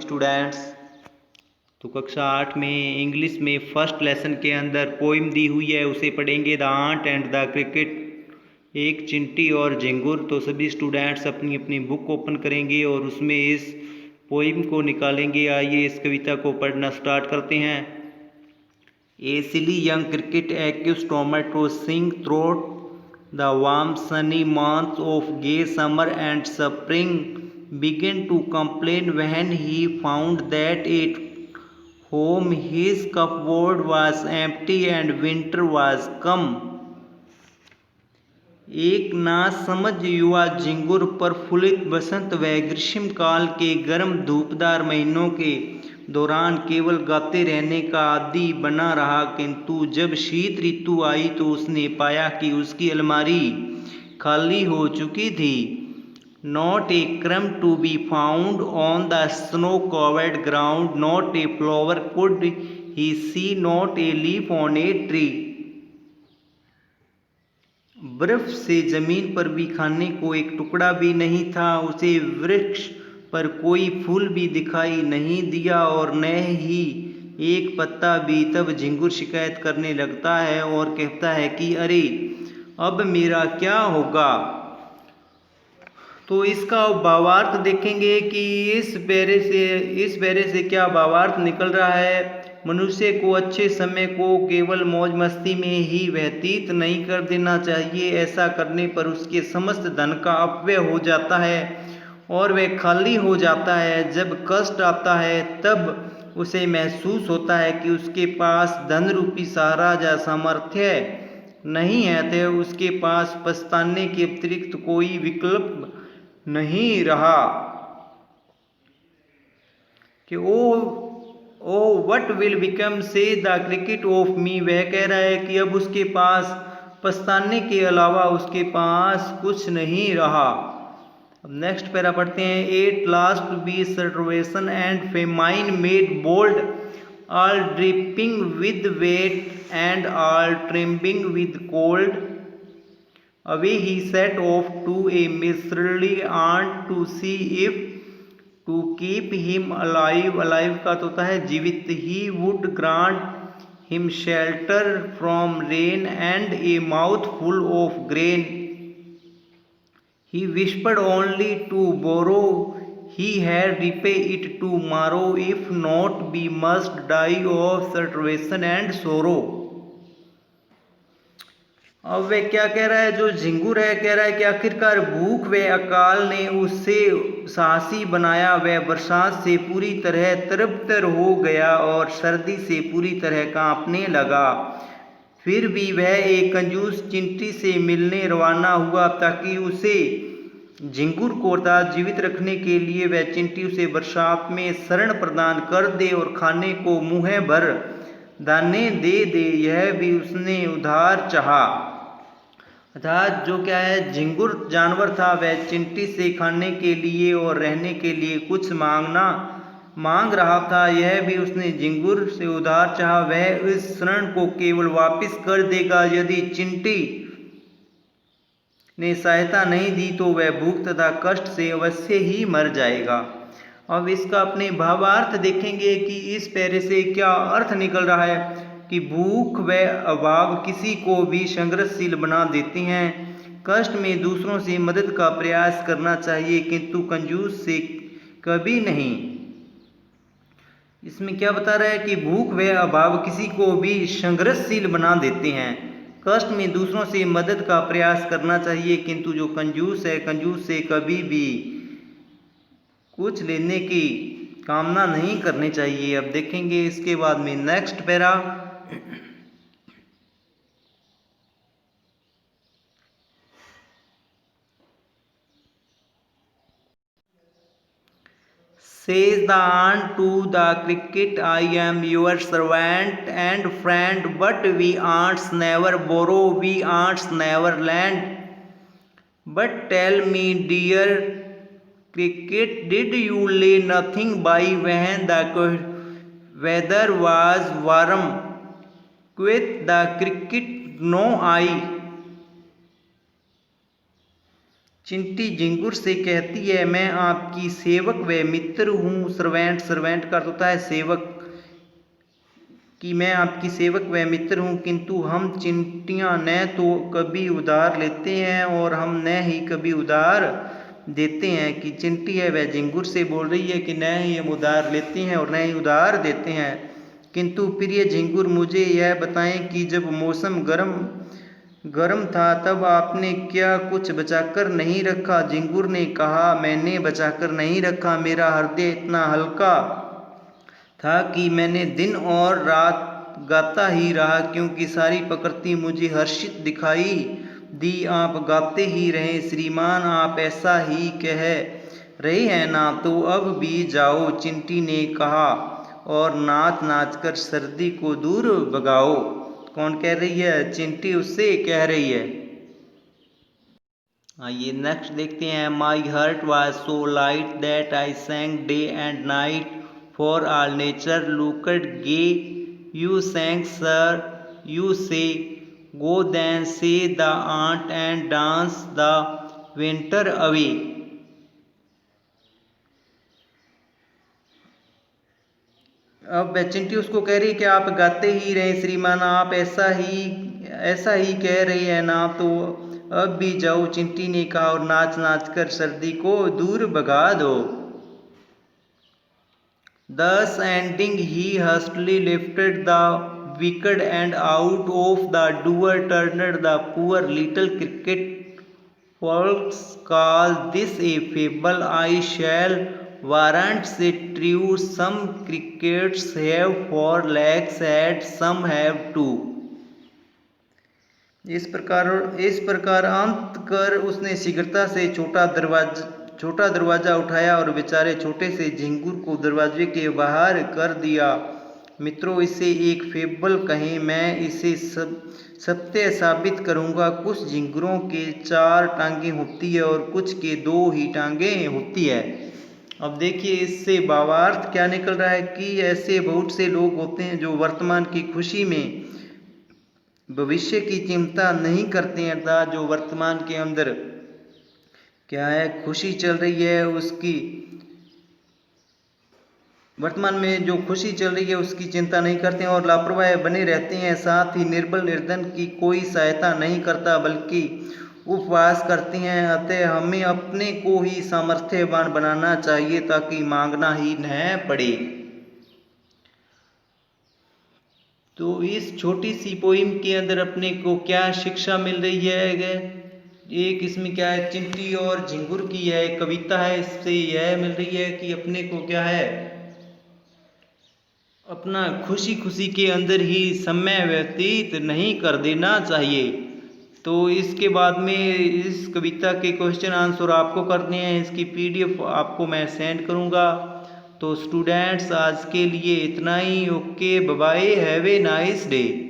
Students. तो कक्षा 8 में इंग्लिश में फर्स्ट लेसन के अंदर पोइम दी हुई है, उसे पढ़ेंगे the ant and the cricket, एक चिंटी और झिंगुर। तो सभी स्टूडेंट्स अपनी अपनी बुक ओपन करेंगे और उसमें इस पोइम को निकालेंगे। आइए इस कविता को पढ़ना स्टार्ट करते हैं। A silly young cricket accuse tomato sing throat the warm sunny months of gay summer and spring began to complain when he found that at home his cupboard was empty and winter was come. एक नासमझ युवा झिंगुर प्रफुल्लित वसंत व ग्रीष्मकाल के गर्म धूपदार महीनों के दौरान केवल गाते रहने का आदी बना रहा, किंतु जब शीत ऋतु आई तो उसने पाया कि उसकी अलमारी खाली हो चुकी थी। Not a crumb to be found on the snow covered ground, not a flower could he see, not a leaf on a tree. बर्फ से जमीन पर भी खाने को एक टुकड़ा भी नहीं था, उसे वृक्ष पर कोई फूल भी दिखाई नहीं दिया और न ही एक पत्ता भी। तब झिंगुर शिकायत करने लगता है और कहता है कि अरे अब मेरा क्या होगा। तो इसका भावार्थ देखेंगे कि इस पैरे से क्या भावार्थ निकल रहा है। मनुष्य को अच्छे समय को केवल मौज मस्ती में ही व्यतीत नहीं कर देना चाहिए। ऐसा करने पर उसके समस्त धन का अपव्यय हो जाता है और वह खाली हो जाता है। जब कष्ट आता है तब उसे महसूस होता है कि उसके पास धन रूपी सहारा या सामर्थ्य नहीं है, तो उसके पास पछताने के अतिरिक्त कोई विकल्प नहीं रहा कि ओ व्हाट विल बिकम से द क्रिकेट ऑफ मी। वह कह रहा है कि अब उसके पास पछताने के अलावा उसके पास कुछ नहीं रहा। अब नेक्स्ट पैरा पढ़ते हैं। At last to be starvation and famine made bold, all dripping with wet and all trembling with cold. Away he set off to a miserly aunt to see if to keep him alive, alive का तो होता है जीवित, he would grant him shelter from rain and a mouthful of grain. He whispered only to borrow, he had repay it tomorrow, if not we must die of starvation and sorrow. अब वह क्या कह रहा है, जो झिंगुर है कह रहा है कि आखिरकार भूख व अकाल ने उससे साहसी बनाया। वह बरसात से पूरी तरह तरबतर हो गया और सर्दी से पूरी तरह कांपने लगा। फिर भी वह एक कंजूस चिंटी से मिलने रवाना हुआ ताकि उसे झिंगुर को अर्थात जीवित रखने के लिए वह चिंटी उसे बरसात में शरण प्रदान कर दे और खाने को मुँह भर दाने दे दे। यह भी उसने उधार चाहा, अर्थात जो क्या है झिंगुर जानवर था वह चिंटी से खाने के लिए और रहने के लिए कुछ मांग रहा था। यह भी उसने झिंगुर से उधार चाहा। वह इस शरण को केवल वापस कर देगा यदि चिंटी ने सहायता नहीं दी तो वह भूख तथा कष्ट से अवश्य ही मर जाएगा। अब इसका अपने भावार्थ देखेंगे कि इस पैरे से क्या अर्थ निकल रहा है कि भूख व अभाव किसी को भी संघर्षशील बना देते हैं। कष्ट में दूसरों से मदद का प्रयास करना चाहिए किंतु कंजूस से कभी नहीं। इसमें क्या बता रहा है कि भूख व अभाव किसी को भी संघर्षशील बना देते हैं। कष्ट में दूसरों से मदद का प्रयास करना चाहिए किंतु जो कंजूस है कंजूस से कभी भी कुछ लेने की कामना नहीं करनी चाहिए। अब देखेंगे इसके बाद में next para. Says the aunt to the cricket, I am your servant and friend, but we aunts never borrow, we aunts never lend. But tell me, dear cricket, did you lay nothing by when the weather was warm? Quoth the cricket, no I. चिंटी झिंगुर से कहती है, मैं आपकी सेवक व मित्र हूँ। Servant, servant का अर्थ होता है सेवक, कि मैं आपकी सेवक व मित्र हूँ, किंतु हम चिंटियाँ न तो कभी उधार लेते हैं और हम न ही कभी उधार देते हैं। कि चिंटी है वह झिंगुर से बोल रही है कि न ही हम उधार लेते हैं और न ही उधार देते हैं। किंतु प्रिय झिंगुर, मुझे यह बताएं कि जब मौसम गर्म था तब आपने क्या कुछ बचाकर नहीं रखा? झिंगुर ने कहा, मैंने बचाकर नहीं रखा। मेरा हृदय इतना हल्का था कि मैंने दिन और रात गाता ही रहा, क्योंकि सारी प्रकृति मुझे हर्षित दिखाई दी। आप गाते ही रहें श्रीमान, आप ऐसा ही कह रहे हैं ना, तो अब भी जाओ, चिंटी ने कहा, और नाच नाच कर सर्दी को दूर भगाओ। कौन कह रही है? चिंटी उससे कह रही है। आइए नेक्स्ट देखते हैं। My heart was so light that I sang day and night for all nature looked gay. You sang sir, you say go then say the ant and dance the winter away. अब चिंटी उसको कह रही कि आप गाते ही रहे श्रीमान, आप ऐसा ही कह रही है ना, तो अब भी जाओ, चिंटी ने कहा, और नाच नाच कर सर्दी को दूर भगा दो। Thus ending, he hastily lifted the wicket and out of the door turned the poor little cricket. Folks call this a fable. I shall warrant it true. Some crickets have 4 legs and some have 2. इस प्रकार अंत कर उसने शीघ्रता से छोटा दरवाजा उठाया और बेचारे छोटे से झिंगुर को दरवाजे के बाहर कर दिया। मित्रों, इसे एक फेबल कहें, मैं इसे सत्य साबित करूंगा। कुछ झिंगुरों के 4 टांगें होती है और कुछ के 2 ही टांगें होती है। अब देखिए इससे भावार्थ क्या निकल रहा है कि ऐसे बहुत से लोग होते हैं जो वर्तमान की खुशी में भविष्य की चिंता नहीं करते हैं, अर्थात जो वर्तमान के अंदर क्या है खुशी चल रही है, उसकी वर्तमान में जो खुशी चल रही है उसकी चिंता नहीं करते हैं और लापरवाह बने रहते हैं। साथ ही निर्बल निर्धन की कोई सहायता नहीं करता बल्कि उपवास करते हैं। अतः हमें अपने को ही सामर्थ्यवान बनाना चाहिए ताकि मांगना ही न पड़े। तो इस छोटी सी पोइम के अंदर अपने को क्या शिक्षा मिल रही है? एक इसमें क्या है, चिंटी और झिंगुर की यह कविता है, इससे यह मिल रही है कि अपने को क्या है, अपना खुशी खुशी के अंदर ही समय व्यतीत नहीं कर देना चाहिए। तो इसके बाद में इस कविता के क्वेश्चन आंसर आपको करने हैं, इसकी PDF आपको मैं सेंड करूँगा। तो स्टूडेंट्स आज के लिए इतना ही। Okay, bye bye, have a nice day.